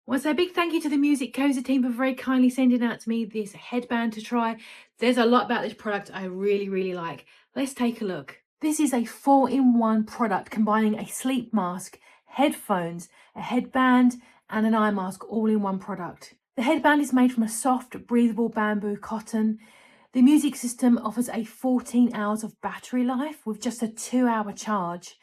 Well, so a big thank you to the MUSICOZY team for very kindly sending out to me this headband to try. There's a lot about this product I really like. Let's take a look. This is a 4-in-1 product combining a sleep mask, headphones, a headband and an eye mask all in one product. The headband is made from a soft, breathable bamboo cotton. The music system offers a 14 hours of battery life with just a 2-hour charge,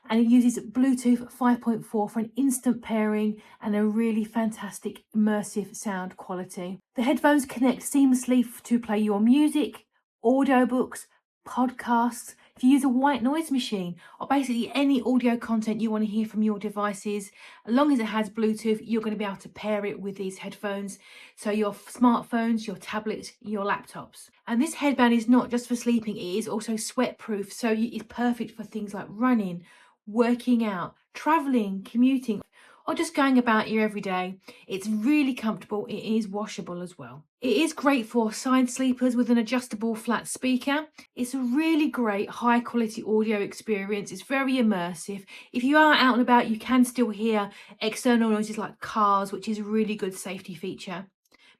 and it uses Bluetooth 5.4 for an instant pairing and a really fantastic immersive sound quality. The headphones connect seamlessly to play your music, audiobooks, podcasts. If you use a white noise machine or basically any audio content you want to hear from your devices, as long as it has Bluetooth, you're going to be able to pair it with these headphones. So your smartphones, your tablets, your laptops. And this headband is not just for sleeping, it is also sweat proof. So it's perfect for things like running, working out, traveling, commuting, or just going about your everyday. It's really comfortable. It is washable as well. It is great for side sleepers with an adjustable flat speaker. It's a really great high quality audio experience. It's very immersive. If you are out and about, you can still hear external noises like cars, which is a really good safety feature.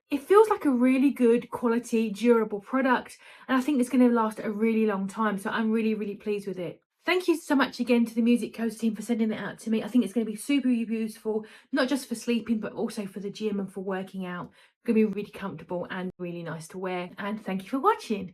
It feels like a really good quality, durable product, and I think it's going to last a really long time. So I'm really pleased with it. Thank you so much again to the MUSICOZY team for sending it out to me. I think it's going to be super useful, not just for sleeping, but also for the gym and for working out. It's going to be really comfortable and really nice to wear. And thank you for watching.